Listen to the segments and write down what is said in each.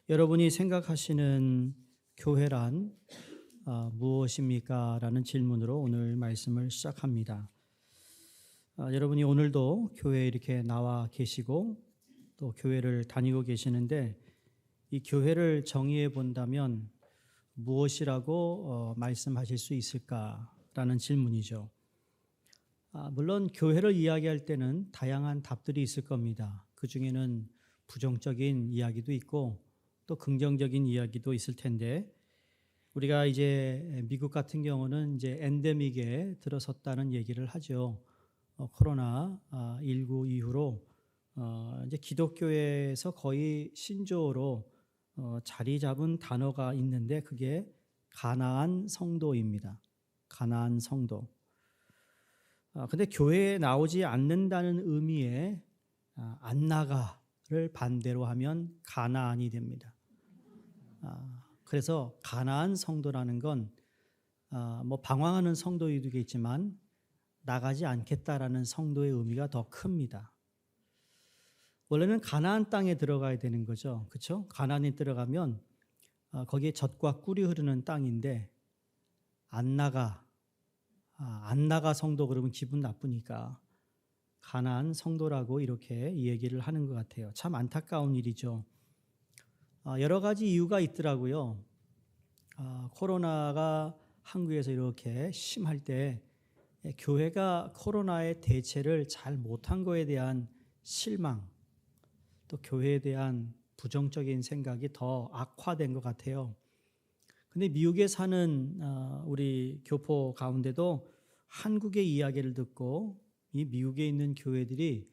여러분이 생각하시는 교회란 무엇입니까? 라는 질문으로 오늘 말씀을 시작합니다. 여러분이 오늘도 교회에 이렇게 나와 계시고 또 교회를 다니고 계시는데 이 교회를 정의해 본다면 무엇이라고 말씀하실 수 있을까라는 질문이죠. 물론 교회를 이야기할 때는 다양한 답들이 있을 겁니다. 그 중에는 부정적인 이야기도 있고 또 긍정적인 이야기도 있을 텐데 우리가 이제 미국 같은 경우는 이제 엔데믹에 들어섰다는 얘기를 하죠. 코로나 19 이후로 이제 기독교에서 거의 신조어로 자리 잡은 단어가 있는데 그게 가나안 성도입니다. 가나안 성도. 근데 교회에 나오지 않는다는 의미의 안 나가를 반대로 하면 가나안이 됩니다. 그래서 가나안 성도라는 건 뭐 방황하는 성도이도 있지만 나가지 않겠다라는 성도의 의미가 더 큽니다. 원래는 가나안 땅에 들어가야 되는 거죠. 그렇죠? 가나안에 들어가면 거기에 젖과 꿀이 흐르는 땅인데 안 나가 성도 그러면 기분 나쁘니까 가나안 성도라고 이렇게 얘기를 하는 것 같아요. 참 안타까운 일이죠. 여러 가지 이유가 있더라고요. 코로나가 한국에서 이렇게 심할 때 교회가 코로나의 대처를 잘 못한 거에 대한 실망, 또 교회에 대한 부정적인 생각이 더 악화된 것 같아요. 근데 미국에 사는 우리 교포 가운데도 한국의 이야기를 듣고 이 미국에 있는 교회들이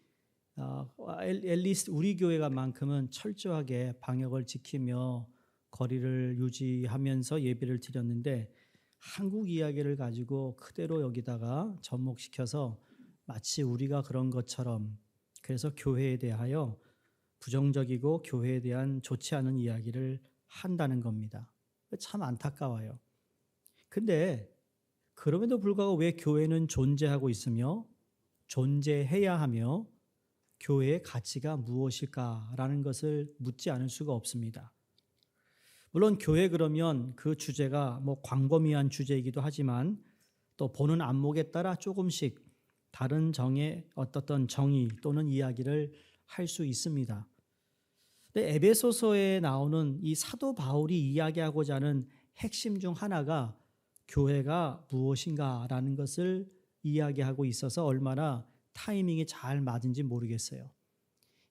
앨리스트 우리 교회가만큼은 철저하게 방역을 지키며 거리를 유지하면서 예배를 드렸는데 한국 이야기를 가지고 그대로 여기다가 접목시켜서 마치 우리가 그런 것처럼 그래서 교회에 대하여 부정적이고 교회에 대한 좋지 않은 이야기를 한다는 겁니다. 참 안타까워요. 근데 그럼에도 불구하고 왜 교회는 존재하고 있으며 존재해야 하며 교회의 가치가 무엇일까라는 것을 묻지 않을 수가 없습니다. 물론 교회 그러면 그 주제가 뭐 광범위한 주제이기도 하지만 또 보는 안목에 따라 조금씩 다른 정의 어떤 정의 또는 이야기를 할 수 있습니다. 근데 에베소서에 나오는 이 사도 바울이 이야기하고자 하는 핵심 중 하나가 교회가 무엇인가라는 것을 이야기하고 있어서 얼마나 타이밍이 잘 맞은지 모르겠어요.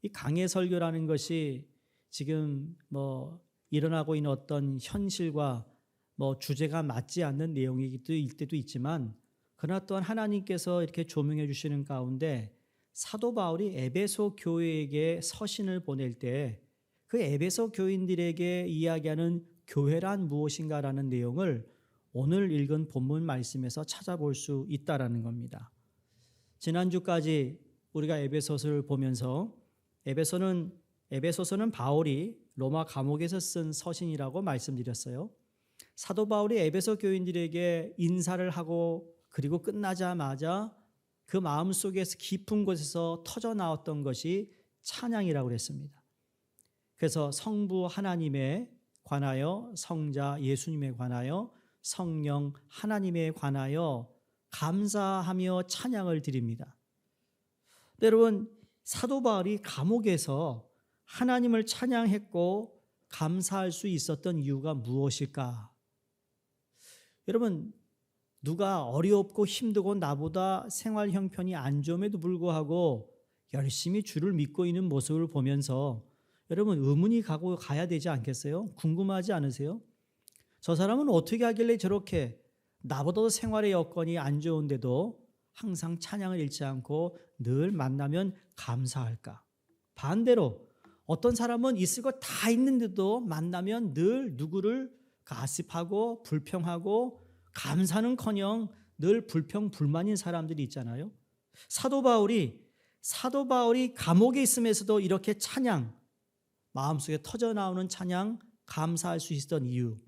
이 강해 설교라는 것이 지금 뭐 일어나고 있는 어떤 현실과 뭐 주제가 맞지 않는 내용일 때도 있지만 그러나 또한 하나님께서 이렇게 조명해 주시는 가운데 사도 바울이 에베소 교회에게 서신을 보낼 때 그 에베소 교인들에게 이야기하는 교회란 무엇인가라는 내용을 오늘 읽은 본문 말씀에서 찾아볼 수 있다라는 겁니다. 지난주까지 우리가 에베소서를 보면서 에베소서는 바울이 로마 감옥에서 쓴 서신이라고 말씀드렸어요. 사도 바울이 에베소 교인들에게 인사를 하고 그리고 끝나자마자 그 마음속에서 깊은 곳에서 터져 나왔던 것이 찬양이라고 그랬습니다. 그래서 성부 하나님에 관하여 성자 예수님에 관하여 성령 하나님에 관하여 감사하며 찬양을 드립니다. 여러분 사도 바울이 감옥에서 하나님을 찬양했고 감사할 수 있었던 이유가 무엇일까? 여러분 누가 어렵고 힘들고 나보다 생활 형편이 안 좋음에도 불구하고 열심히 주를 믿고 있는 모습을 보면서 여러분 의문이 가야 되지 않겠어요? 궁금하지 않으세요? 저 사람은 어떻게 하길래 저렇게 나보다도 생활의 여건이 안 좋은데도 항상 찬양을 잃지 않고 늘 만나면 감사할까? 반대로 어떤 사람은 있을 것 다 있는데도 만나면 늘 누구를 가십하고 불평하고 감사는커녕 늘 불평 불만인 사람들이 있잖아요. 사도 바울이 감옥에 있으면서도 이렇게 찬양 마음속에 터져나오는 찬양 감사할 수 있었던 이유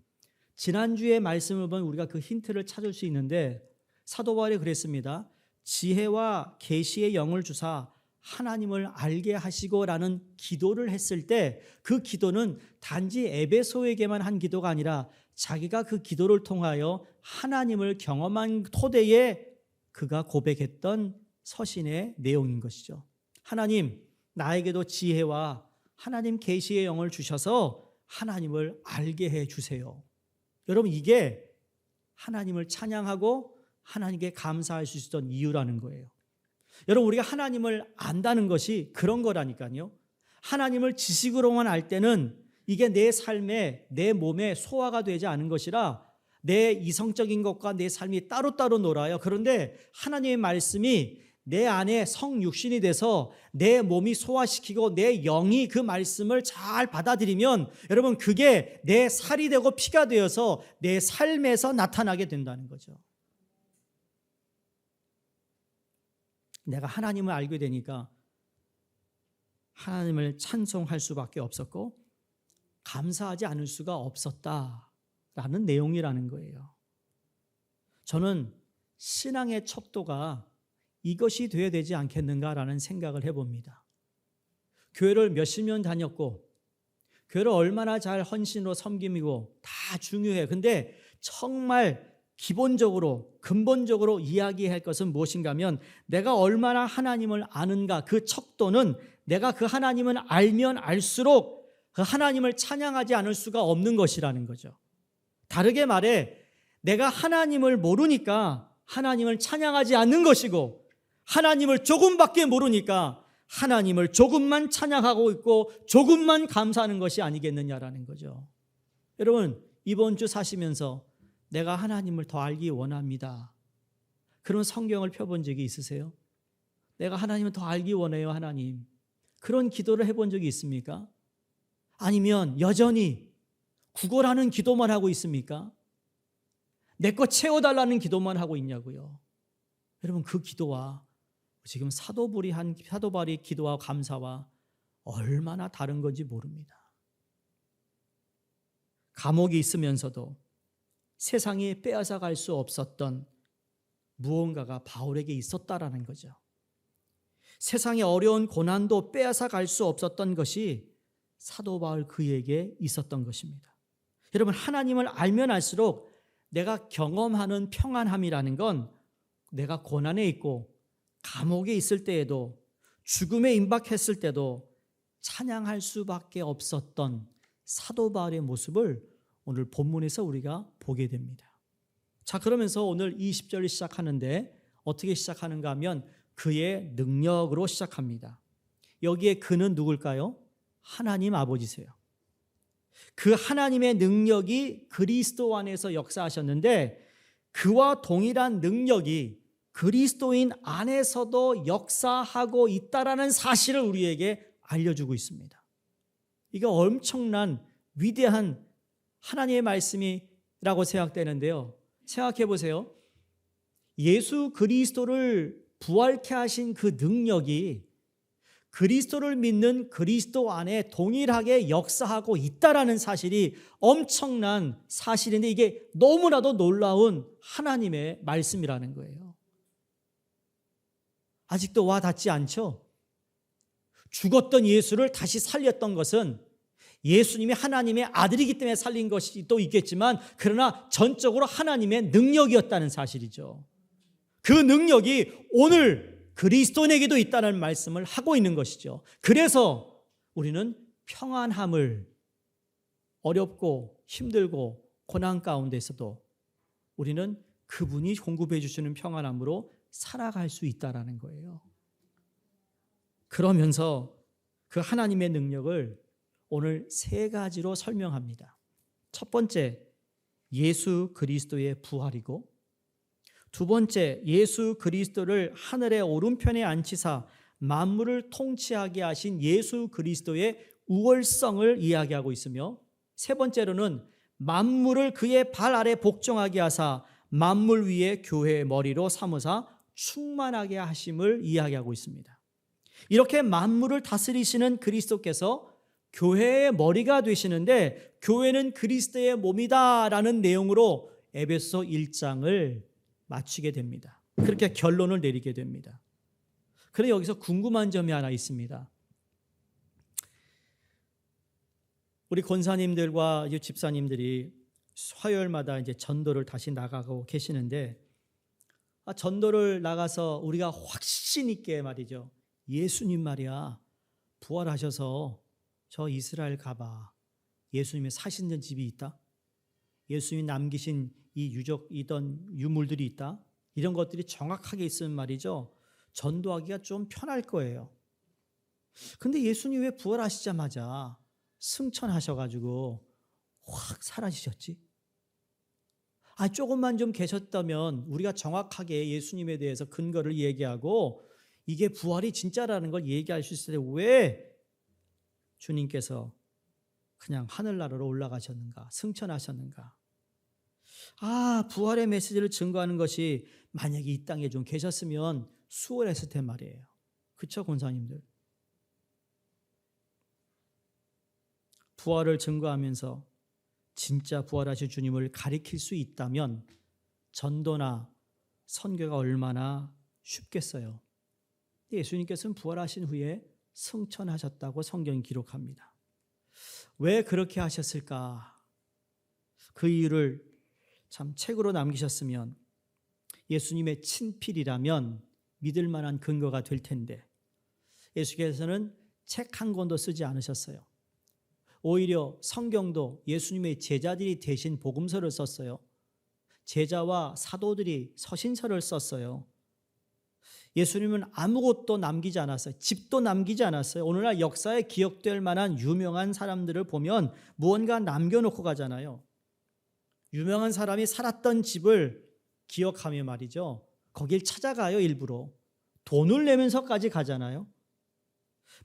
지난주에 말씀을 보면 우리가 그 힌트를 찾을 수 있는데 사도 바울이 그랬습니다. 지혜와 계시의 영을 주사 하나님을 알게 하시고라는 기도를 했을 때 그 기도는 단지 에베소에게만 한 기도가 아니라 자기가 그 기도를 통하여 하나님을 경험한 토대에 그가 고백했던 서신의 내용인 것이죠. 하나님, 나에게도 지혜와 하나님 계시의 영을 주셔서 하나님을 알게 해 주세요. 여러분, 이게 하나님을 찬양하고 하나님께 감사할 수 있었던 이유라는 거예요. 여러분, 우리가 하나님을 안다는 것이 그런 거라니까요. 하나님을 지식으로만 알 때는 이게 내 삶에, 내 몸에 소화가 되지 않은 것이라 내 이성적인 것과 내 삶이 따로따로 놀아요. 그런데 하나님의 말씀이 내 안에 성육신이 돼서 내 몸이 소화시키고 내 영이 그 말씀을 잘 받아들이면 여러분, 그게 내 살이 되고 피가 되어서 내 삶에서 나타나게 된다는 거죠. 내가 하나님을 알게 되니까 하나님을 찬송할 수밖에 없었고 감사하지 않을 수가 없었다라는 내용이라는 거예요. 저는 신앙의 척도가 이것이 되어야 되지 않겠는가라는 생각을 해봅니다. 교회를 몇십 년 다녔고 교회를 얼마나 잘 헌신으로 섬김이고 다 중요해요. 근데 정말 기본적으로 근본적으로 이야기할 것은 무엇인가 하면 내가 얼마나 하나님을 아는가, 그 척도는 내가 그 하나님을 알면 알수록 그 하나님을 찬양하지 않을 수가 없는 것이라는 거죠. 다르게 말해 내가 하나님을 모르니까 하나님을 찬양하지 않는 것이고 하나님을 조금밖에 모르니까 하나님을 조금만 찬양하고 있고 조금만 감사하는 것이 아니겠느냐라는 거죠. 여러분, 이번 주 사시면서 내가 하나님을 더 알기 원합니다. 그런 성경을 펴본 적이 있으세요? 내가 하나님을 더 알기 원해요, 하나님. 그런 기도를 해본 적이 있습니까? 아니면 여전히 구걸하는 기도만 하고 있습니까? 내 거 채워달라는 기도만 하고 있냐고요. 여러분, 그 기도와 지금 사도바울의 기도와 감사와 얼마나 다른 건지 모릅니다. 감옥에 있으면서도 세상이 빼앗아갈 수 없었던 무언가가 바울에게 있었다라는 거죠. 세상의 어려운 고난도 빼앗아갈 수 없었던 것이 사도 바울 그에게 있었던 것입니다. 여러분, 하나님을 알면 알수록 내가 경험하는 평안함이라는 건 내가 고난에 있고 감옥에 있을 때에도 죽음에 임박했을 때도 찬양할 수밖에 없었던 사도 바울의 모습을 오늘 본문에서 우리가 보게 됩니다. 자, 그러면서 오늘 20절을 시작하는데 어떻게 시작하는가 하면 그의 능력으로 시작합니다. 여기에 그는 누굴까요? 하나님 아버지세요. 그 하나님의 능력이 그리스도 안에서 역사하셨는데 그와 동일한 능력이 그리스도인 안에서도 역사하고 있다라는 사실을 우리에게 알려주고 있습니다. 이거 엄청난 위대한 하나님의 말씀이라고 생각되는데요. 생각해 보세요. 예수 그리스도를 부활케 하신 그 능력이 그리스도를 믿는 그리스도 안에 동일하게 역사하고 있다라는 사실이 엄청난 사실인데 이게 너무나도 놀라운 하나님의 말씀이라는 거예요. 아직도 와 닿지 않죠? 죽었던 예수를 다시 살렸던 것은 예수님이 하나님의 아들이기 때문에 살린 것이 또 있겠지만 그러나 전적으로 하나님의 능력이었다는 사실이죠. 그 능력이 오늘 그리스도인에게도 있다는 말씀을 하고 있는 것이죠. 그래서 우리는 평안함을 어렵고 힘들고 고난 가운데서도 우리는 그분이 공급해 주시는 평안함으로 살아갈 수 있다는 거예요. 그러면서 그 하나님의 능력을 오늘 세 가지로 설명합니다. 첫 번째, 예수 그리스도의 부활이고, 두 번째, 예수 그리스도를 하늘의 오른편에 앉히사 만물을 통치하게 하신 예수 그리스도의 우월성을 이야기하고 있으며, 세 번째로는 만물을 그의 발 아래 복종하게 하사 만물 위에 교회의 머리로 삼으사 충만하게 하심을 이야기하고 있습니다. 이렇게 만물을 다스리시는 그리스도께서 교회의 머리가 되시는데 교회는 그리스도의 몸이다라는 내용으로 에베소 1장을 마치게 됩니다. 그렇게 결론을 내리게 됩니다. 그런데 여기서 궁금한 점이 하나 있습니다. 우리 권사님들과 집사님들이 화요일마다 이제 전도를 다시 나가고 계시는데, 전도를 나가서 우리가 확신 있게 말이죠. 예수님 말이야, 부활하셔서 저 이스라엘 가봐. 예수님의 사신 집이 있다. 예수님이 남기신 이 유적이던 유물들이 있다. 이런 것들이 정확하게 있으면 말이죠, 전도하기가 좀 편할 거예요. 근데 예수님 왜 부활하시자마자 승천하셔가지고 확 사라지셨지? 조금만 좀 계셨다면 우리가 정확하게 예수님에 대해서 근거를 얘기하고 이게 부활이 진짜라는 걸 얘기할 수 있을 텐데 왜 주님께서 그냥 하늘나라로 올라가셨는가, 승천하셨는가? 부활의 메시지를 증거하는 것이 만약에 이 땅에 좀 계셨으면 수월했을 텐 말이에요. 그렇죠, 권사님들? 부활을 증거하면서 진짜 부활하신 주님을 가리킬 수 있다면 전도나 선교가 얼마나 쉽겠어요. 예수님께서는 부활하신 후에 승천하셨다고 성경이 기록합니다. 왜 그렇게 하셨을까? 그 이유를 참 책으로 남기셨으면, 예수님의 친필이라면 믿을 만한 근거가 될 텐데, 예수께서는 책 한 권도 쓰지 않으셨어요. 오히려 성경도 예수님의 제자들이 대신 복음서를 썼어요. 제자와 사도들이 서신서를 썼어요. 예수님은 아무것도 남기지 않았어요. 집도 남기지 않았어요. 오늘날 역사에 기억될 만한 유명한 사람들을 보면 무언가 남겨놓고 가잖아요. 유명한 사람이 살았던 집을 기억하며 말이죠, 거길 찾아가요. 일부러 돈을 내면서까지 가잖아요.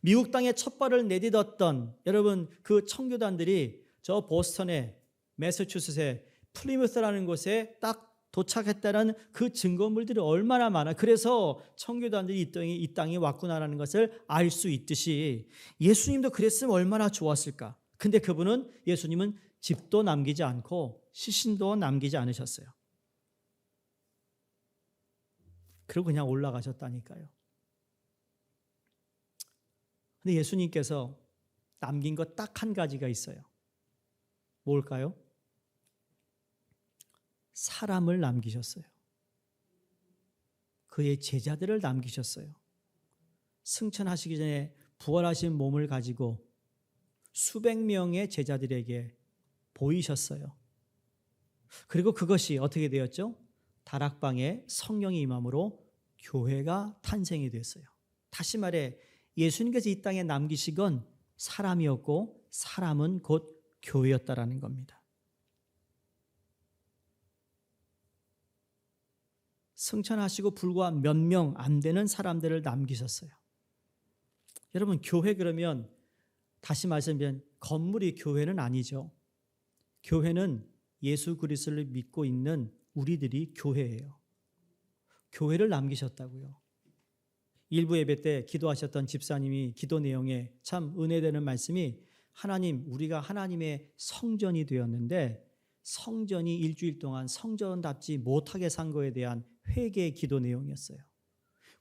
미국 땅에 첫 발을 내딛었던 여러분, 그 청교단들이 저 보스턴의 매사추세츠의 플리무스라는 곳에 딱 도착했다는 그 증거물들이 얼마나 많아. 그래서 청교단들이 이 땅에 왔구나라는 것을 알 수 있듯이 예수님도 그랬으면 얼마나 좋았을까. 근데 예수님은 집도 남기지 않고 시신도 남기지 않으셨어요. 그리고 그냥 올라가셨다니까요. 근데 예수님께서 남긴 것 딱 한 가지가 있어요. 뭘까요? 사람을 남기셨어요. 그의 제자들을 남기셨어요. 승천하시기 전에 부활하신 몸을 가지고 수백 명의 제자들에게 보이셨어요. 그리고 그것이 어떻게 되었죠? 다락방에 성령이 임함으로 교회가 탄생이 됐어요. 다시 말해 예수님께서 이 땅에 남기신 건 사람이었고 사람은 곧 교회였다라는 겁니다. 승천하시고 불과 몇 명 안 되는 사람들을 남기셨어요. 여러분, 교회 그러면 다시 말씀드리면 건물이 교회는 아니죠. 교회는 예수 그리스도를 믿고 있는 우리들이 교회예요. 교회를 남기셨다고요. 일부 예배 때 기도하셨던 집사님이 기도 내용에 참 은혜되는 말씀이, 하나님, 우리가 하나님의 성전이 되었는데 성전이 일주일 동안 성전답지 못하게 산 거에 대한 회개의 기도 내용이었어요.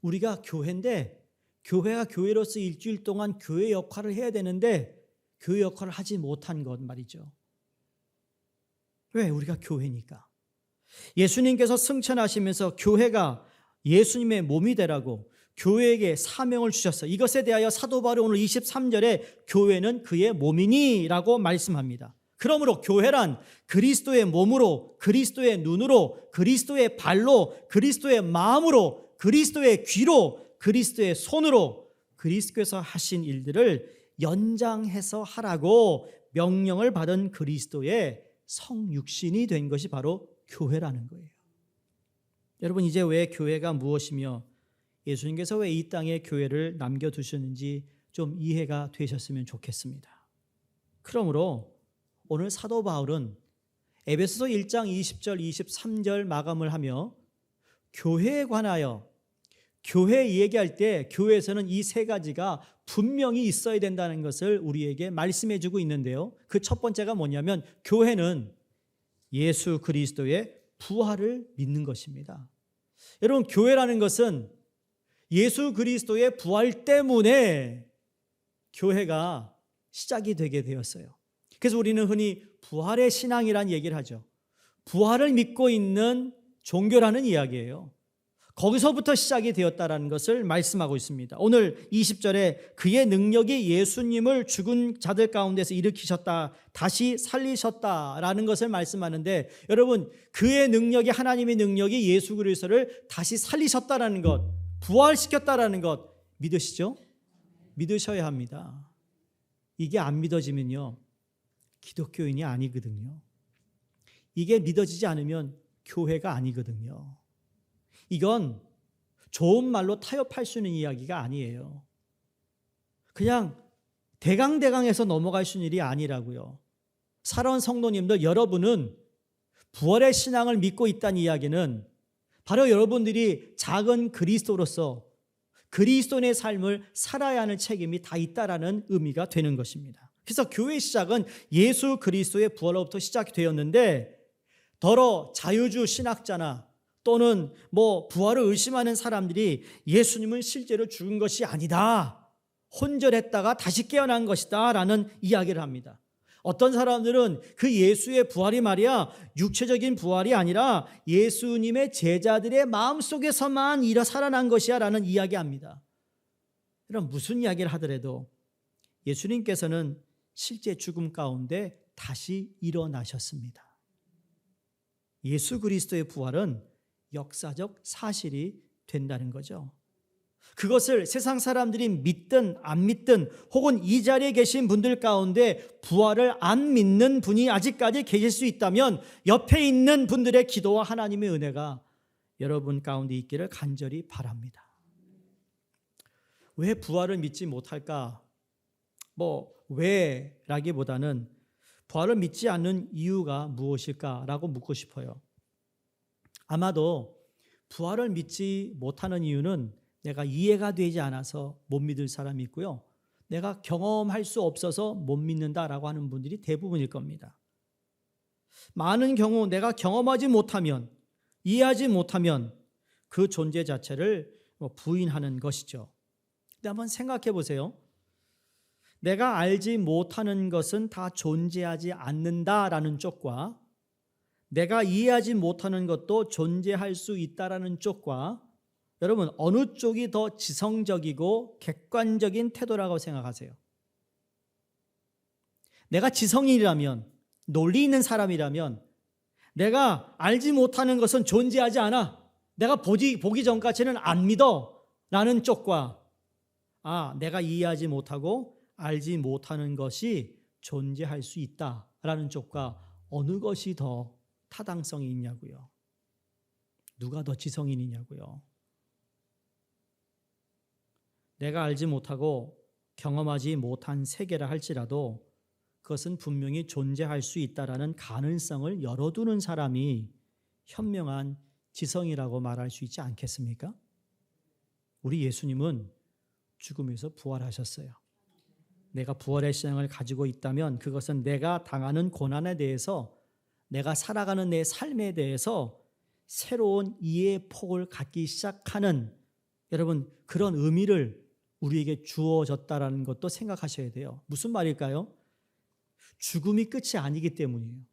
우리가 교회인데 교회가 교회로서 일주일 동안 교회 역할을 해야 되는데 교회 역할을 하지 못한 것 말이죠. 왜? 우리가 교회니까. 예수님께서 승천하시면서 교회가 예수님의 몸이 되라고 교회에게 사명을 주셨어요. 이것에 대하여 사도 바울이 오늘 23절에 교회는 그의 몸이니 라고 말씀합니다. 그러므로 교회란 그리스도의 몸으로, 그리스도의 눈으로, 그리스도의 발로, 그리스도의 마음으로, 그리스도의 귀로, 그리스도의 손으로 그리스도께서 하신 일들을 연장해서 하라고 명령을 받은 그리스도의 성육신이 된 것이 바로 교회라는 거예요. 여러분, 이제 왜 교회가 무엇이며 예수님께서 왜 이 땅에 교회를 남겨두셨는지 좀 이해가 되셨으면 좋겠습니다. 그러므로 오늘 사도 바울은 에베소서 1장 20절 23절 마감을 하며 교회에 관하여, 교회 얘기할 때 교회에서는 이 세 가지가 분명히 있어야 된다는 것을 우리에게 말씀해 주고 있는데요. 그 첫 번째가 뭐냐면 교회는 예수 그리스도의 부활을 믿는 것입니다. 여러분, 교회라는 것은 예수 그리스도의 부활 때문에 교회가 시작이 되게 되었어요. 그래서 우리는 흔히 부활의 신앙이란 얘기를 하죠. 부활을 믿고 있는 종교라는 이야기예요. 거기서부터 시작이 되었다라는 것을 말씀하고 있습니다. 오늘 20절에 그의 능력이 예수님을 죽은 자들 가운데서 일으키셨다, 다시 살리셨다라는 것을 말씀하는데, 여러분, 그의 능력이, 하나님의 능력이 예수 그리스도를 다시 살리셨다라는 것, 부활시켰다라는 것 믿으시죠? 믿으셔야 합니다. 이게 안 믿어지면요, 기독교인이 아니거든요. 이게 믿어지지 않으면 교회가 아니거든요. 이건 좋은 말로 타협할 수 있는 이야기가 아니에요. 그냥 대강대강해서 넘어갈 수 있는 일이 아니라고요. 사랑하는 성도님들, 여러분은 부활의 신앙을 믿고 있다는 이야기는 바로 여러분들이 작은 그리스도로서 그리스도인의 삶을 살아야 하는 책임이 다 있다라는 의미가 되는 것입니다. 그래서 교회 시작은 예수 그리스도의 부활로부터 시작이 되었는데, 더러 자유주 신학자나 또는 부활을 의심하는 사람들이 예수님은 실제로 죽은 것이 아니다, 혼절했다가 다시 깨어난 것이다 라는 이야기를 합니다. 어떤 사람들은 그 예수의 부활이 말이야 육체적인 부활이 아니라 예수님의 제자들의 마음속에서만 살아난 것이야 라는 이야기합니다. 이런 무슨 이야기를 하더라도 예수님께서는 실제 죽음 가운데 다시 일어나셨습니다. 예수 그리스도의 부활은 역사적 사실이 된다는 거죠. 그것을 세상 사람들이 믿든 안 믿든, 혹은 이 자리에 계신 분들 가운데 부활을 안 믿는 분이 아직까지 계실 수 있다면 옆에 있는 분들의 기도와 하나님의 은혜가 여러분 가운데 있기를 간절히 바랍니다. 왜 부활을 믿지 못할까? 왜라기보다는 부활을 믿지 않는 이유가 무엇일까라고 묻고 싶어요. 아마도 부활을 믿지 못하는 이유는 내가 이해가 되지 않아서 못 믿을 사람이 있고요, 내가 경험할 수 없어서 못 믿는다라고 하는 분들이 대부분일 겁니다. 많은 경우 내가 경험하지 못하면, 이해하지 못하면 그 존재 자체를 부인하는 것이죠. 근데 한번 생각해 보세요. 내가 알지 못하는 것은 다 존재하지 않는다라는 쪽과 내가 이해하지 못하는 것도 존재할 수 있다라는 쪽과, 여러분 어느 쪽이 더 지성적이고 객관적인 태도라고 생각하세요? 내가 지성인이라면, 논리 있는 사람이라면, 내가 알지 못하는 것은 존재하지 않아, 내가 보기 전까지는 안 믿어 라는 쪽과, 내가 이해하지 못하고 알지 못하는 것이 존재할 수 있다라는 쪽과 어느 것이 더 타당성이 있냐고요? 누가 더 지성인이냐고요? 내가 알지 못하고 경험하지 못한 세계라 할지라도 그것은 분명히 존재할 수 있다라는 가능성을 열어두는 사람이 현명한 지성이라고 말할 수 있지 않겠습니까? 우리 예수님은 죽음에서 부활하셨어요. 내가 부활의 신앙을 가지고 있다면 그것은 내가 당하는 고난에 대해서, 내가 살아가는 내 삶에 대해서 새로운 이해의 폭을 갖기 시작하는, 여러분 그런 의미를 우리에게 주어졌다라는 것도 생각하셔야 돼요. 무슨 말일까요? 죽음이 끝이 아니기 때문이에요.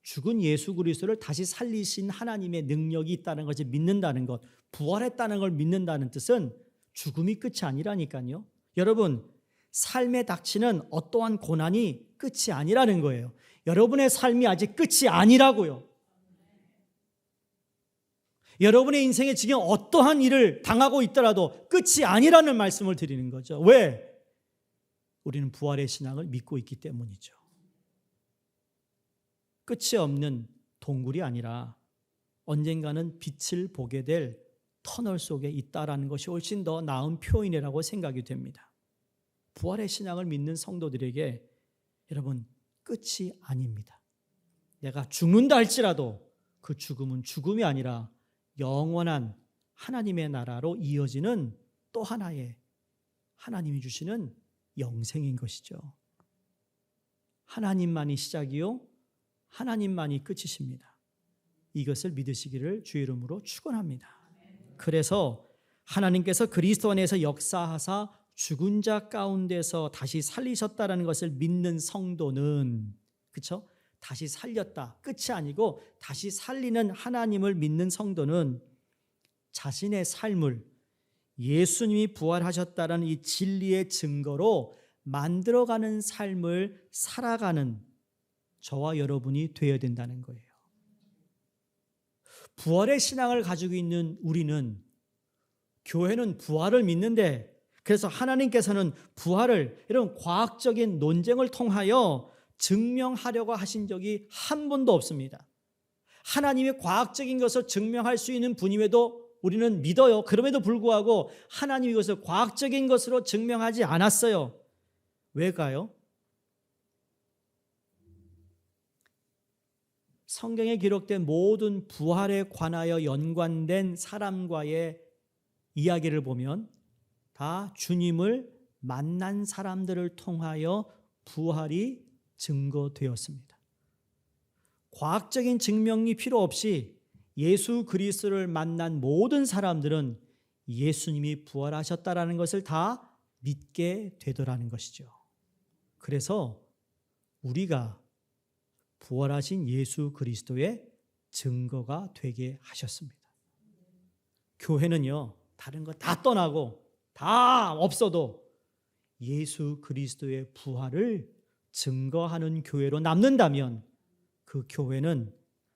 죽은 예수 그리스도를 다시 살리신 하나님의 능력이 있다는 것을 믿는다는 것, 부활했다는 걸 믿는다는 뜻은 죽음이 끝이 아니라니까요. 여러분, 삶에 닥치는 어떠한 고난이 끝이 아니라는 거예요. 여러분의 삶이 아직 끝이 아니라고요. 여러분의 인생에 지금 어떠한 일을 당하고 있더라도 끝이 아니라는 말씀을 드리는 거죠. 왜? 우리는 부활의 신앙을 믿고 있기 때문이죠. 끝이 없는 동굴이 아니라 언젠가는 빛을 보게 될 터널 속에 있다라는 것이 훨씬 더 나은 표현이라고 생각이 됩니다. 부활의 신앙을 믿는 성도들에게 여러분, 끝이 아닙니다. 내가 죽는다 할지라도 그 죽음은 죽음이 아니라 영원한 하나님의 나라로 이어지는 또 하나의 하나님이 주시는 영생인 것이죠. 하나님만이 시작이요 하나님만이 끝이십니다. 이것을 믿으시기를 주의 이름으로 축원합니다. 그래서 하나님께서 그리스도 안에서 역사하사 죽은 자 가운데서 다시 살리셨다라는 것을 믿는 성도는, 그렇죠? 다시 살렸다, 끝이 아니고 다시 살리는 하나님을 믿는 성도는 자신의 삶을 예수님이 부활하셨다는 이 진리의 증거로 만들어가는 삶을 살아가는 저와 여러분이 되어야 된다는 거예요. 부활의 신앙을 가지고 있는 우리는, 교회는 부활을 믿는데, 그래서 하나님께서는 부활을 이런 과학적인 논쟁을 통하여 증명하려고 하신 적이 한 번도 없습니다. 하나님이 과학적인 것을 증명할 수 있는 분임에도 우리는 믿어요. 그럼에도 불구하고 하나님이 이것을 과학적인 것으로 증명하지 않았어요. 왜일까요? 성경에 기록된 모든 부활에 관하여 연관된 사람과의 이야기를 보면 다 주님을 만난 사람들을 통하여 부활이 증거되었습니다. 과학적인 증명이 필요 없이 예수 그리스도를 만난 모든 사람들은 예수님이 부활하셨다라는 것을 다 믿게 되더라는 것이죠. 그래서 우리가 부활하신 예수 그리스도의 증거가 되게 하셨습니다. 교회는요, 다른 거 다 떠나고 다 없어도 예수 그리스도의 부활을 증거하는 교회로 남는다면 그 교회는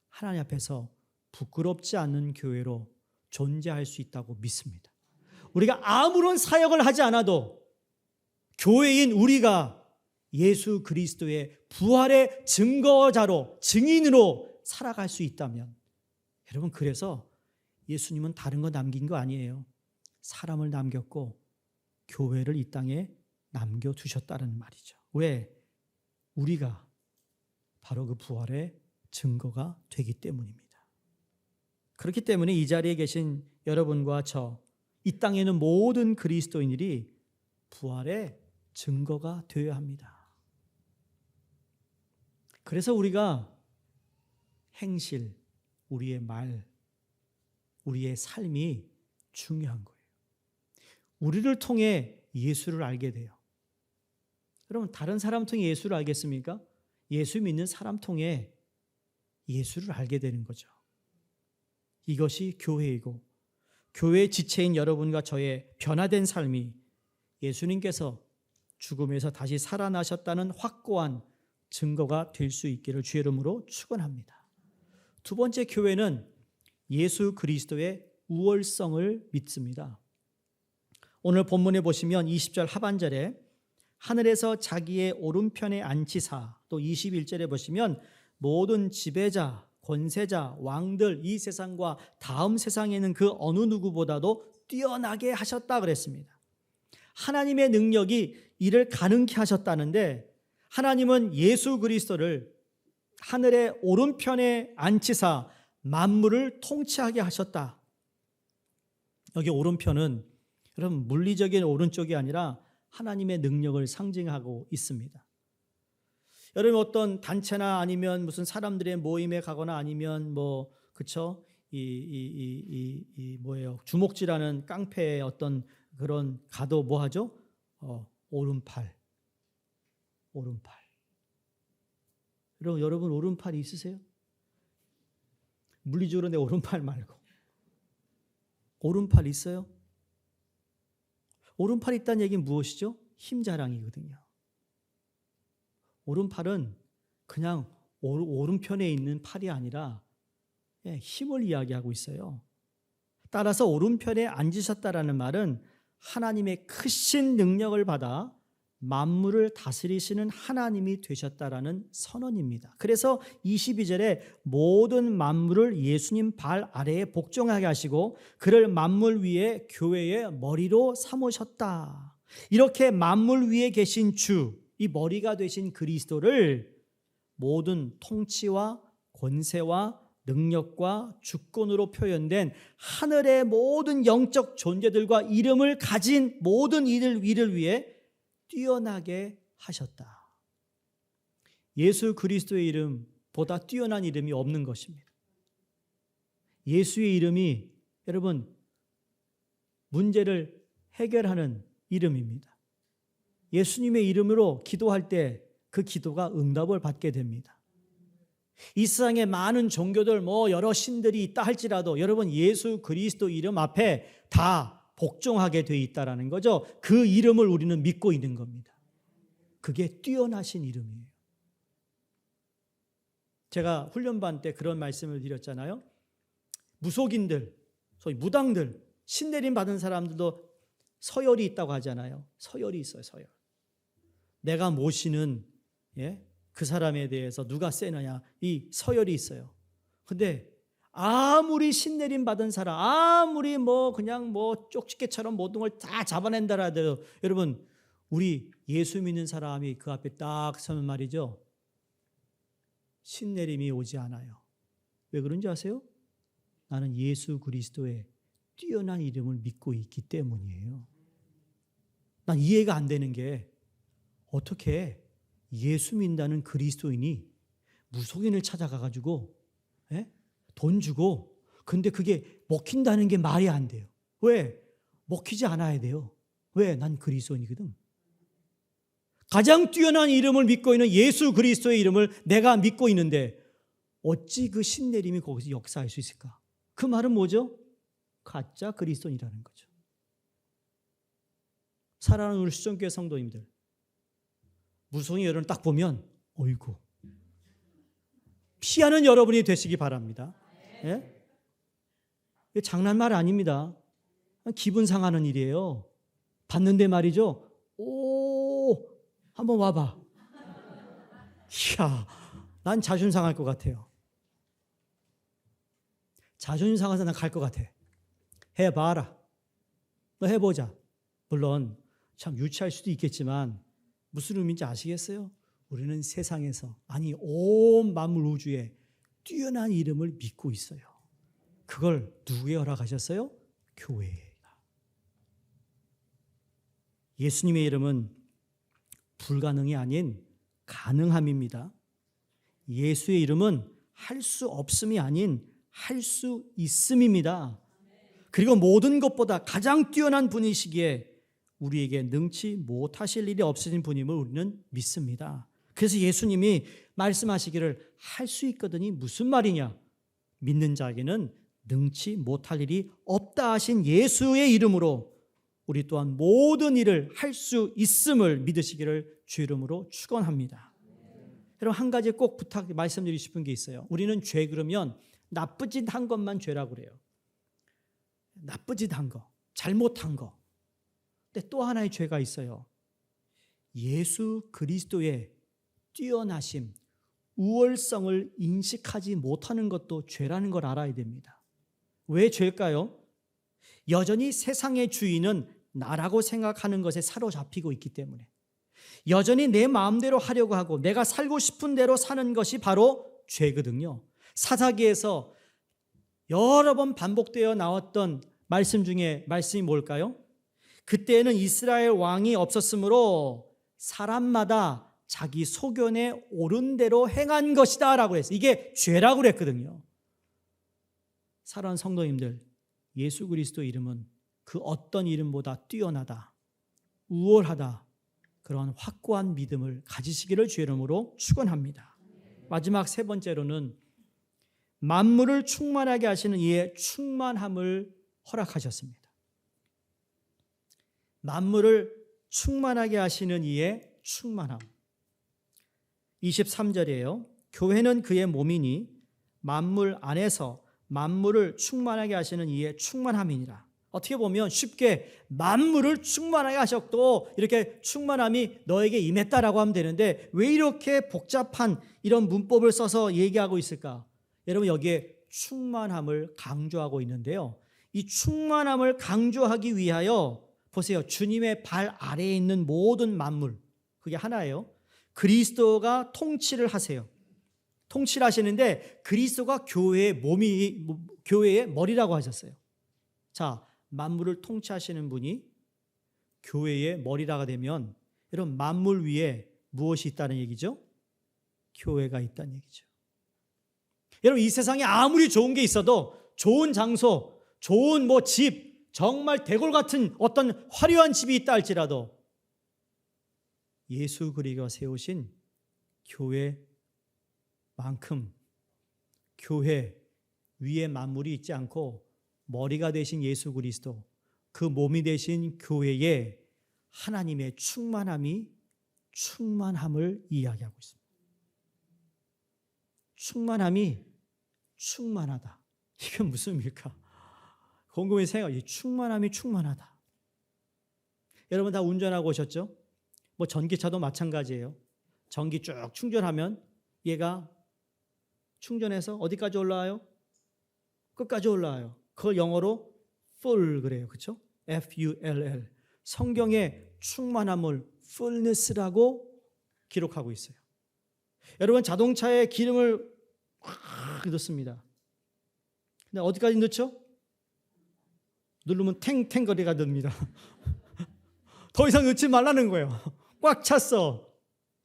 하나님 앞에서 부끄럽지 않는 교회로 존재할 수 있다고 믿습니다. 우리가 아무런 사역을 하지 않아도 교회인 우리가 예수 그리스도의 부활의 증거자로, 증인으로 살아갈 수 있다면, 여러분, 그래서 예수님은 다른 거 남긴 거 아니에요. 사람을 남겼고 교회를 이 땅에 남겨두셨다는 말이죠. 왜? 우리가 바로 그 부활의 증거가 되기 때문입니다. 그렇기 때문에 이 자리에 계신 여러분과 저, 이 땅에 있는 모든 그리스도인들이 부활의 증거가 되어야 합니다. 그래서 우리가 행실, 우리의 말, 우리의 삶이 중요한 거예요. 우리를 통해 예수를 알게 돼요. 여러분, 다른 사람 통해 예수를 알겠습니까? 예수 믿는 사람 통해 예수를 알게 되는 거죠. 이것이 교회이고, 교회의 지체인 여러분과 저의 변화된 삶이 예수님께서 죽음에서 다시 살아나셨다는 확고한 증거가 될 수 있기를 주의 이름으로 축원합니다. 두 번째, 교회는 예수 그리스도의 우월성을 믿습니다. 오늘 본문에 보시면 20절 하반절에 하늘에서 자기의 오른편에 앉히사, 또 21절에 보시면 모든 지배자, 권세자, 왕들, 이 세상과 다음 세상에는 그 어느 누구보다도 뛰어나게 하셨다 그랬습니다. 하나님의 능력이 이를 가능케 하셨다는데, 하나님은 예수 그리스도를 하늘의 오른편에 앉히사 만물을 통치하게 하셨다. 여기 오른편은 여러분 물리적인 오른쪽이 아니라 하나님의 능력을 상징하고 있습니다. 여러분 어떤 단체나 아니면 무슨 사람들의 모임에 가거나 아니면 뭐 그쵸 뭐예요, 주목지라는 깡패의 어떤 그런 가도 뭐 하죠? 오른팔. 여러분 오른팔이 있으세요? 물리적으로 내 오른팔 말고 오른팔 있어요? 오른팔 있다는 얘기는 무엇이죠? 힘 자랑이거든요. 오른팔은 그냥 오른편에 있는 팔이 아니라 힘을 이야기하고 있어요. 따라서 오른편에 앉으셨다라는 말은 하나님의 크신 능력을 받아 만물을 다스리시는 하나님이 되셨다라는 선언입니다. 그래서 22절에 모든 만물을 예수님 발 아래에 복종하게 하시고 그를 만물 위에 교회의 머리로 삼으셨다. 이렇게 만물 위에 계신 주, 이 머리가 되신 그리스도를 모든 통치와 권세와 능력과 주권으로 표현된 하늘의 모든 영적 존재들과 이름을 가진 모든 이를 위해 뛰어나게 하셨다. 예수 그리스도의 이름보다 뛰어난 이름이 없는 것입니다. 예수의 이름이 여러분 문제를 해결하는 이름입니다. 예수님의 이름으로 기도할 때 그 기도가 응답을 받게 됩니다. 이 세상에 많은 종교들 여러 신들이 있다 할지라도 여러분 예수 그리스도 이름 앞에 다 복종하게 돼 있다라는 거죠. 그 이름을 우리는 믿고 있는 겁니다. 그게 뛰어나신 이름이에요. 제가 훈련반 때 그런 말씀을 드렸잖아요. 무속인들, 소위 무당들, 신내림 받은 사람들도 서열이 있다고 하잖아요. 서열이 있어요. 서열. 내가 모시는 그 사람에 대해서 누가 세느냐, 이 서열이 있어요. 근데 아무리 신내림 받은 사람, 아무리 그냥 쪽집게처럼 모든 걸 다 잡아낸다 하더라도 여러분, 우리 예수 믿는 사람이 그 앞에 딱 서면 말이죠, 신내림이 오지 않아요. 왜 그런지 아세요? 나는 예수 그리스도의 뛰어난 이름을 믿고 있기 때문이에요. 난 이해가 안 되는 게 어떻게 예수 믿는다는 그리스도인이 무속인을 찾아가가지고 돈 주고, 근데 그게 먹힌다는 게 말이 안 돼요. 왜? 먹히지 않아야 돼요. 왜? 난 그리스도인이거든. 가장 뛰어난 이름을 믿고 있는 예수 그리스도의 이름을 내가 믿고 있는데 어찌 그 신내림이 거기서 역사할 수 있을까? 그 말은 뭐죠? 가짜 그리스도인이라는 거죠. 사랑하는 우리 수정교회 성도님들, 무속인 여러분 딱 보면 어이구, 피하는 여러분이 되시기 바랍니다. 예? 이게 장난말 아닙니다. 기분 상하는 일이에요. 봤는데 말이죠, 오, 한번 와봐. 이야, 난 자존심 상할 것 같아요. 자존심 상해서 난 갈 것 같아. 해봐라. 너 해보자. 물론 참 유치할 수도 있겠지만 무슨 의미인지 아시겠어요? 우리는 세상에서, 아니 온 만물 우주에 뛰어난 이름을 믿고 있어요. 그걸 누구에 허락하셨어요? 교회가. 예수님의 이름은 불가능이 아닌 가능함입니다. 예수의 이름은 할 수 없음이 아닌 할 수 있음입니다. 그리고 모든 것보다 가장 뛰어난 분이시기에 우리에게 능치 못하실 일이 없으신 분임을 우리는 믿습니다. 그래서 예수님이 말씀하시기를 할 수 있거든이 무슨 말이냐? 믿는 자에게는 능치 못할 일이 없다 하신 예수의 이름으로 우리 또한 모든 일을 할 수 있음을 믿으시기를 주 이름으로 축원합니다. 여러분, 한 가지 꼭 말씀드리고 싶은 게 있어요. 우리는 죄 그러면 나쁜 짓 한 것만 죄라고 그래요. 나쁜 짓 한 거, 잘못한 거. 근데 또 하나의 죄가 있어요. 예수 그리스도의 뛰어나심, 우월성을 인식하지 못하는 것도 죄라는 걸 알아야 됩니다. 왜 죄일까요? 여전히 세상의 주인은 나라고 생각하는 것에 사로잡히고 있기 때문에, 여전히 내 마음대로 하려고 하고 내가 살고 싶은 대로 사는 것이 바로 죄거든요. 사사기에서 여러 번 반복되어 나왔던 말씀 중에 말씀이 뭘까요? 그때는 이스라엘 왕이 없었으므로 사람마다 자기 소견에 옳은 대로 행한 것이다 라고 했어요. 이게 죄라고 그랬거든요. 사랑하는 성도님들, 예수 그리스도 이름은 그 어떤 이름보다 뛰어나다, 우월하다, 그런 확고한 믿음을 가지시기를 주 이름으로 축원합니다. 마지막 세 번째로는 만물을 충만하게 하시는 이의 충만함을 허락하셨습니다. 만물을 충만하게 하시는 이의 충만함. 23절이에요. 교회는 그의 몸이니 만물 안에서 만물을 충만하게 하시는 이의 충만함이니라. 어떻게 보면 쉽게 만물을 충만하게 하셨고 이렇게 충만함이 너에게 임했다라고 하면 되는데, 왜 이렇게 복잡한 이런 문법을 써서 얘기하고 있을까? 여러분, 여기에 충만함을 강조하고 있는데요. 이 충만함을 강조하기 위하여 보세요. 주님의 발 아래에 있는 모든 만물, 그게 하나예요. 그리스도가 통치를 하세요. 통치를 하시는데 그리스도가 교회의 교회의 머리라고 하셨어요. 자, 만물을 통치하시는 분이 교회의 머리라가 되면 여러분, 만물 위에 무엇이 있다는 얘기죠? 교회가 있다는 얘기죠. 여러분, 이 세상에 아무리 좋은 게 있어도, 좋은 장소, 좋은 집, 정말 대골 같은 어떤 화려한 집이 있다 할지라도 예수 그리스도가 세우신 교회만큼 교회 위에 만물이 있지 않고 머리가 되신 예수 그리스도, 그 몸이 되신 교회에 하나님의 충만함을 이야기하고 있습니다. 충만함이 충만하다. 이건 무슨 의미일까? 곰곰이 생각해. 충만함이 충만하다. 여러분 다 운전하고 오셨죠? 뭐 전기차도 마찬가지예요. 전기 쭉 충전하면 얘가 충전해서 어디까지 올라와요? 끝까지 올라와요. 그걸 영어로 full 그래요. 그렇죠? F-U-L-L. 성경에 충만함을 fullness라고 기록하고 있어요. 여러분 자동차에 기름을 확 넣습니다. 근데 어디까지 넣죠? 누르면 탱탱거리가 듭니다. 더 이상 넣지 말라는 거예요. 꽉 찼어.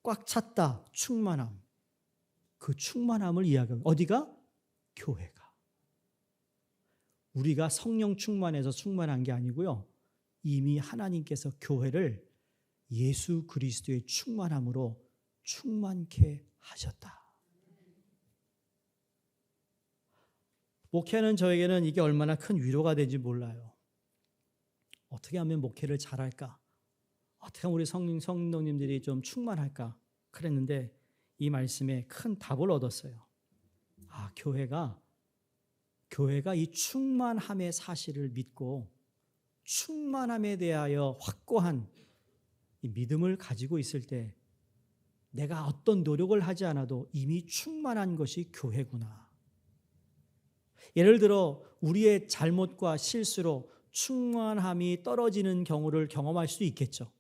꽉 찼다. 충만함. 그 충만함을 이야기합니다. 어디가? 교회가. 우리가 성령 충만해서 충만한 게 아니고요. 이미 하나님께서 교회를 예수 그리스도의 충만함으로 충만케 하셨다. 목회하는 저에게는 이게 얼마나 큰 위로가 되는지 몰라요. 어떻게 하면 목회를 잘할까? 어떻게 하면 우리 성도님들이 좀 충만할까? 그랬는데 이 말씀에 큰 답을 얻었어요. 교회가 이 충만함의 사실을 믿고 충만함에 대하여 확고한 이 믿음을 가지고 있을 때 내가 어떤 노력을 하지 않아도 이미 충만한 것이 교회구나. 예를 들어 우리의 잘못과 실수로 충만함이 떨어지는 경우를 경험할 수 있겠죠.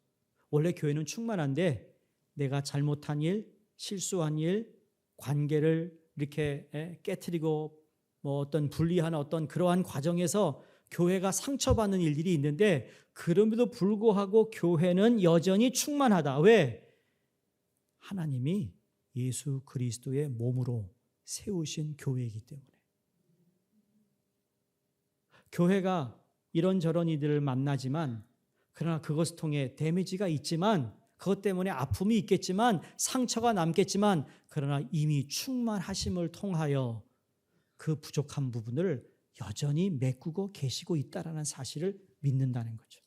원래 교회는 충만한데 내가 잘못한 일, 실수한 일, 관계를 이렇게 깨트리고 뭐 어떤 분리하는 어떤 그러한 과정에서 교회가 상처받는 일들이 있는데 그럼에도 불구하고 교회는 여전히 충만하다. 왜? 하나님이 예수 그리스도의 몸으로 세우신 교회이기 때문에. 교회가 이런저런 이들을 만나지만 그러나 그것을 통해 데미지가 있지만 그것 때문에 아픔이 있겠지만 상처가 남겠지만 그러나 이미 충만하심을 통하여 그 부족한 부분을 여전히 메꾸고 계시고 있다라는 사실을 믿는다는 거죠.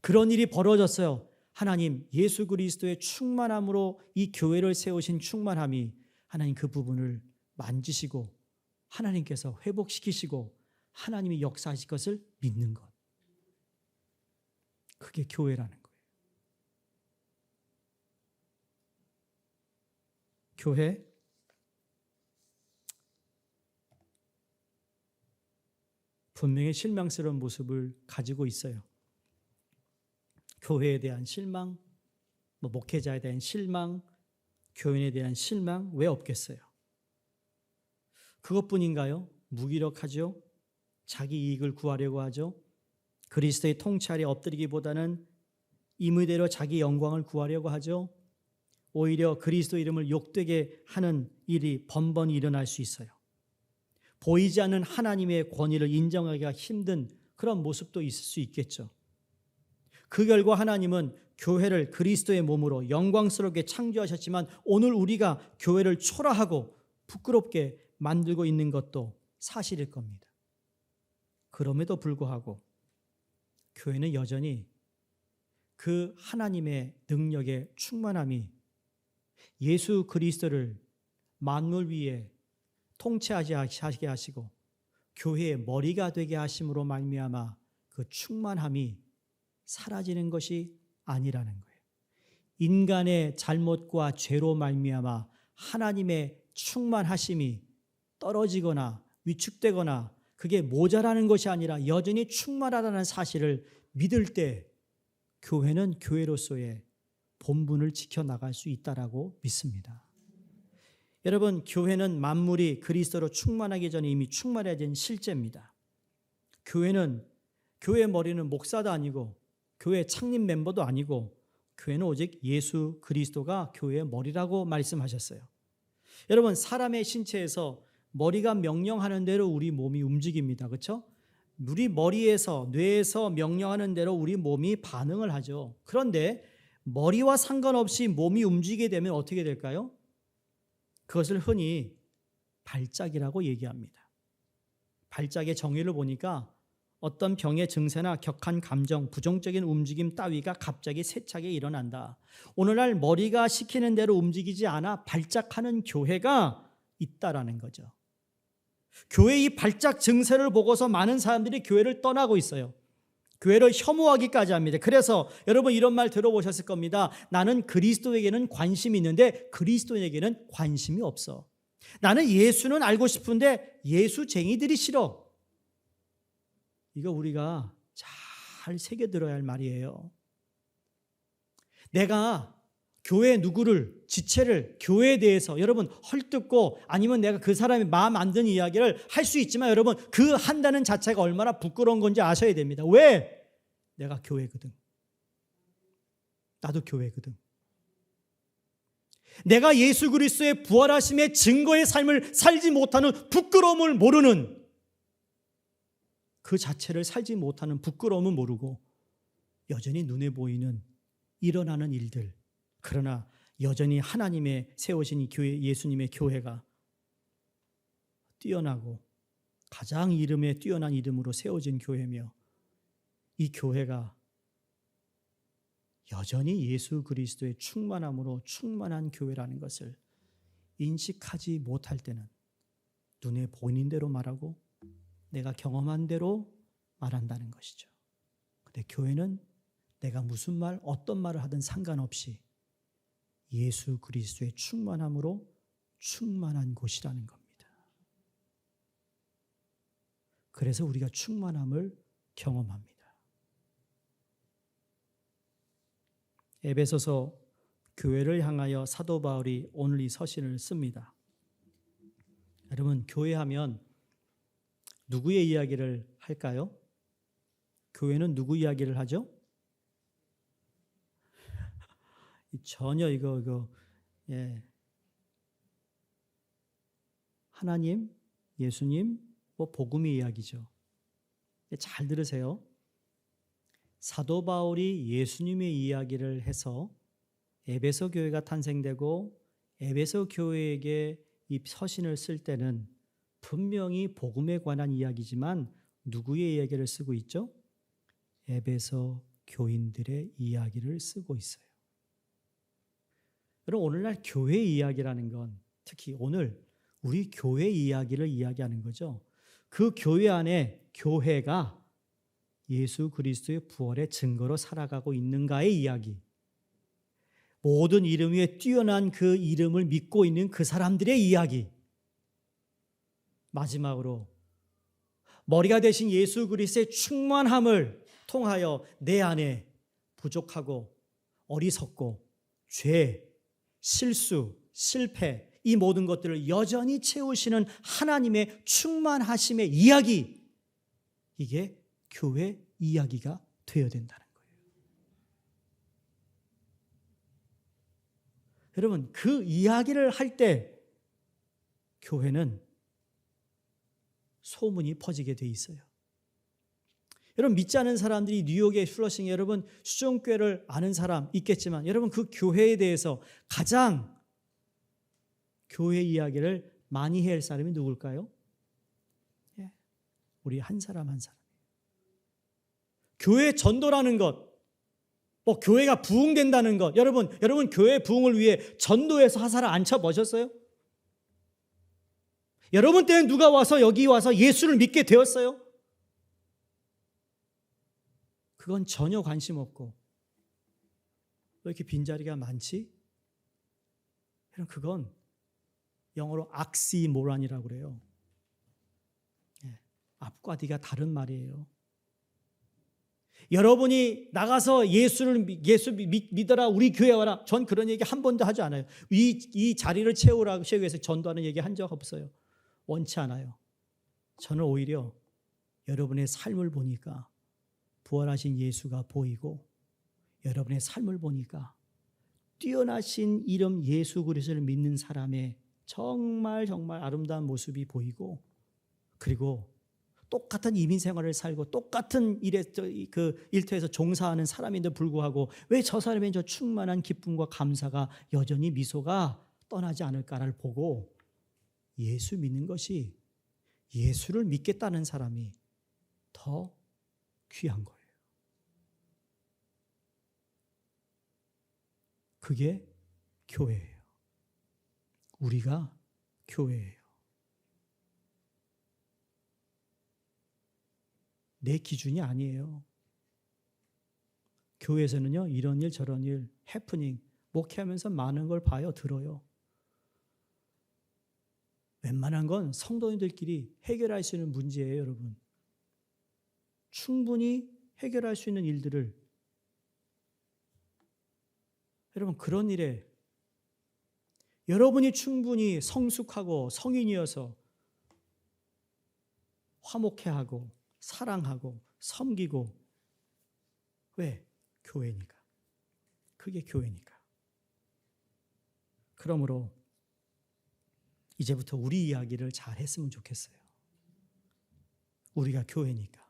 그런 일이 벌어졌어요. 하나님 예수 그리스도의 충만함으로 이 교회를 세우신 충만함이 하나님 그 부분을 만지시고 하나님께서 회복시키시고 하나님이 역사하실 것을 믿는 것. 그게 교회라는 거예요. 교회 분명히 실망스러운 모습을 가지고 있어요. 교회에 대한 실망, 목회자에 대한 실망, 교인에 대한 실망 왜 없겠어요? 그것뿐인가요? 무기력하죠? 자기 이익을 구하려고 하죠? 그리스도의 통치 아래 엎드리기보다는 임의대로 자기 영광을 구하려고 하죠? 오히려 그리스도 이름을 욕되게 하는 일이 번번이 일어날 수 있어요. 보이지 않는 하나님의 권위를 인정하기가 힘든 그런 모습도 있을 수 있겠죠. 그 결과 하나님은 교회를 그리스도의 몸으로 영광스럽게 창조하셨지만 오늘 우리가 교회를 초라하고 부끄럽게 만들고 있는 것도 사실일 겁니다. 그럼에도 불구하고 교회는 여전히 그 하나님의 능력의 충만함이 예수 그리스도를 만물 위에 통치하게 하시고 교회의 머리가 되게 하심으로 말미암아 그 충만함이 사라지는 것이 아니라는 거예요. 인간의 잘못과 죄로 말미암아 하나님의 충만하심이 떨어지거나 위축되거나 그게 모자라는 것이 아니라 여전히 충만하다는 사실을 믿을 때 교회는 교회로서의 본분을 지켜나갈 수 있다라고 믿습니다. 여러분, 교회는 만물이 그리스도로 충만하기 전에 이미 충만해진 실제입니다. 교회의 머리는 목사도 아니고 교회 창립 멤버도 아니고 교회는 오직 예수 그리스도가 교회의 머리라고 말씀하셨어요. 여러분, 사람의 신체에서 머리가 명령하는 대로 우리 몸이 움직입니다. 그렇죠? 우리 머리에서 뇌에서 명령하는 대로 우리 몸이 반응을 하죠. 그런데 머리와 상관없이 몸이 움직이게 되면 어떻게 될까요? 그것을 흔히 발작이라고 얘기합니다. 발작의 정의를 보니까 어떤 병의 증세나 격한 감정, 부정적인 움직임 따위가 갑자기 세차게 일어난다. 오늘날 머리가 시키는 대로 움직이지 않아 발작하는 교회가 있다라는 거죠. 교회의 이 발작 증세를 보고서 많은 사람들이 교회를 떠나고 있어요. 교회를 혐오하기까지 합니다. 그래서 여러분 이런 말 들어보셨을 겁니다. 나는 그리스도에게는 관심이 있는데 그리스도에게는 관심이 없어. 나는 예수는 알고 싶은데 예수쟁이들이 싫어. 이거 우리가 잘 새겨들어야 할 말이에요. 내가 교회 누구를, 지체를, 교회에 대해서 여러분 헐뜯고 아니면 내가 그 사람이 마음 안 드는 이야기를 할 수 있지만 여러분 그 한다는 자체가 얼마나 부끄러운 건지 아셔야 됩니다. 왜? 내가 교회거든. 나도 교회거든. 내가 예수 그리스도의 부활하심의 증거의 삶을 살지 못하는 부끄러움을 모르는 그 자체를 살지 못하는 부끄러움은 모르고 여전히 눈에 보이는 일어나는 일들, 그러나 여전히 하나님의 세우신 이 교회, 예수님의 교회가 뛰어나고 가장 이름에 뛰어난 이름으로 세워진 교회며 이 교회가 여전히 예수 그리스도의 충만함으로 충만한 교회라는 것을 인식하지 못할 때는 눈에 보이는 대로 말하고 내가 경험한 대로 말한다는 것이죠. 근데 교회는 내가 무슨 말, 어떤 말을 하든 상관없이 예수 그리스도의 충만함으로 충만한 곳이라는 겁니다. 그래서 우리가 충만함을 경험합니다. 에베소서 교회를 향하여 사도 바울이 오늘 이 서신을 씁니다. 여러분, 교회하면 누구의 이야기를 할까요? 교회는 누구 이야기를 하죠? 전혀 예. 하나님, 예수님, 복음의 이야기죠. 잘 들으세요. 사도 바울이 예수님의 이야기를 해서 에베소 교회가 탄생되고 에베소 교회에게 이 서신을 쓸 때는 분명히 복음에 관한 이야기지만 누구의 이야기를 쓰고 있죠? 에베소 교인들의 이야기를 쓰고 있어요. 여러분, 오늘날 교회 이야기라는 건 특히 오늘 우리 교회 이야기를 이야기하는 거죠. 그 교회 안에 교회가 예수 그리스도의 부활의 증거로 살아가고 있는가의 이야기. 모든 이름 위에 뛰어난 그 이름을 믿고 있는 그 사람들의 이야기. 마지막으로 머리가 되신 예수 그리스도의 충만함을 통하여 내 안에 부족하고 어리석고 죄, 실수, 실패 이 모든 것들을 여전히 채우시는 하나님의 충만하심의 이야기. 이게 교회 이야기가 되어야 된다는 거예요. 여러분, 그 이야기를 할 때 교회는 소문이 퍼지게 돼 있어요. 여러분, 믿지 않은 사람들이 뉴욕의 플러싱에 여러분 수종교회를 아는 사람 있겠지만 여러분 그 교회에 대해서 가장 교회 이야기를 많이 해야 할 사람이 누굴까요? 예, 우리 한 사람 한 사람. 교회 전도라는 것, 교회가 부흥된다는 것. 여러분 교회 부흥을 위해 전도해서 화살을 안 쳐보셨어요? 여러분 때는 누가 와서 여기 와서 예수를 믿게 되었어요? 그건 전혀 관심 없고 왜 이렇게 빈자리가 많지? 그건 영어로 악시모란이라고 그래요. 앞과 뒤가 다른 말이에요. 여러분이 나가서 예수 믿어라, 우리 교회 와라. 전 그런 얘기 한 번도 하지 않아요. 이 자리를 채우기 위해서 전도하는 얘기 한 적 없어요. 원치 않아요. 저는 오히려 여러분의 삶을 보니까 부활하신 예수가 보이고 여러분의 삶을 보니까 뛰어나신 이름 예수 그리스도를 믿는 사람의 정말 아름다운 모습이 보이고 그리고 똑같은 이민 생활을 살고 똑같은 그 일터에서 종사하는 사람인데 불구하고 왜 저 사람의 저 충만한 기쁨과 감사가 여전히 미소가 떠나지 않을까를 보고 예수 믿는 것이, 예수를 믿겠다는 사람이 더 귀한 거예요. 그게 교회예요. 우리가 교회예요. 내 기준이 아니에요. 교회에서는요, 이런 일 저런 일, 해프닝, 목회하면서 많은 걸 봐요, 들어요. 웬만한 건 성도님들끼리 해결할 수 있는 문제예요, 여러분. 충분히 해결할 수 있는 일들을, 여러분, 그런 일에 여러분이 충분히 성숙하고 성인이어서 화목해하고 사랑하고 섬기고, 왜? 교회니까. 그게 교회니까. 그러므로 이제부터 우리 이야기를 잘 했으면 좋겠어요. 우리가 교회니까.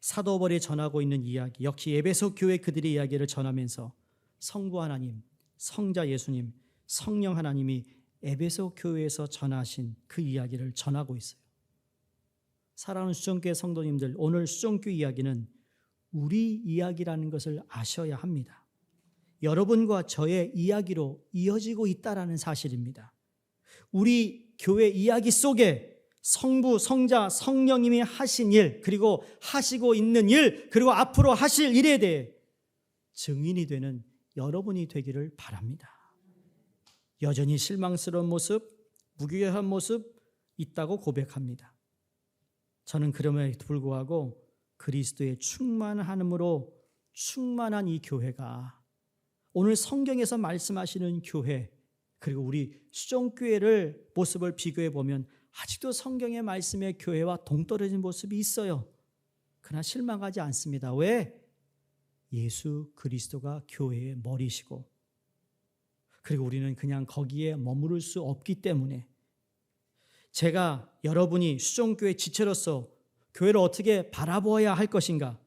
사도 바울이 전하고 있는 이야기, 역시 에베소 교회 그들의 이야기를 전하면서 성부 하나님, 성자 예수님, 성령 하나님이 에베소 교회에서 전하신 그 이야기를 전하고 있어요. 사랑하는 수정교회 성도님들, 오늘 수정교회 이야기는 우리 이야기라는 것을 아셔야 합니다. 여러분과 저의 이야기로 이어지고 있다는 사실입니다. 우리 교회 이야기 속에 성부, 성자, 성령님이 하신 일, 그리고 하시고 있는 일, 그리고 앞으로 하실 일에 대해 증인이 되는 여러분이 되기를 바랍니다. 여전히 실망스러운 모습, 무기력한 모습 있다고 고백합니다. 저는 그럼에도 불구하고 그리스도의 충만함으로 충만한 이 교회가, 오늘 성경에서 말씀하시는 교회, 그리고 우리 수정교회를 모습을 비교해 보면 아직도 성경의 말씀의 교회와 동떨어진 모습이 있어요. 그러나 실망하지 않습니다. 왜? 예수 그리스도가 교회의 머리시고, 그리고 우리는 그냥 거기에 머무를 수 없기 때문에, 제가 여러분이 수종교회 지체로서 교회를 어떻게 바라보아야 할 것인가,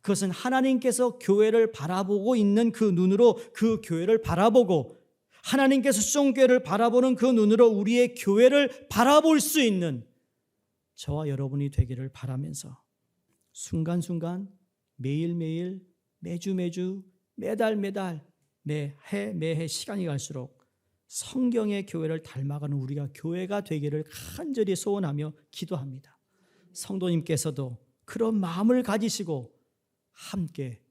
그것은 하나님께서 교회를 바라보고 있는 그 눈으로 그 교회를 바라보고, 하나님께서 수종교회를 바라보는 그 눈으로 우리의 교회를 바라볼 수 있는 저와 여러분이 되기를 바라면서, 순간순간, 매일매일, 매주, 매달, 매해 시간이 갈수록 성경의 교회를 닮아가는 우리가 교회가 되기를 간절히 소원하며 기도합니다. 성도님께서도 그런 마음을 가지시고 함께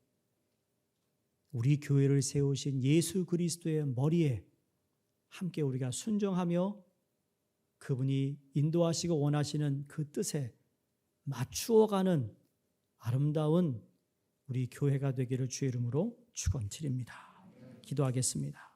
우리 교회를 세우신 예수 그리스도의 머리에 함께 우리가 순종하며 그분이 인도하시고 원하시는 그 뜻에 맞추어가는 아름다운 우리 교회가 되기를 주의 이름으로 축원드립니다. 기도하겠습니다.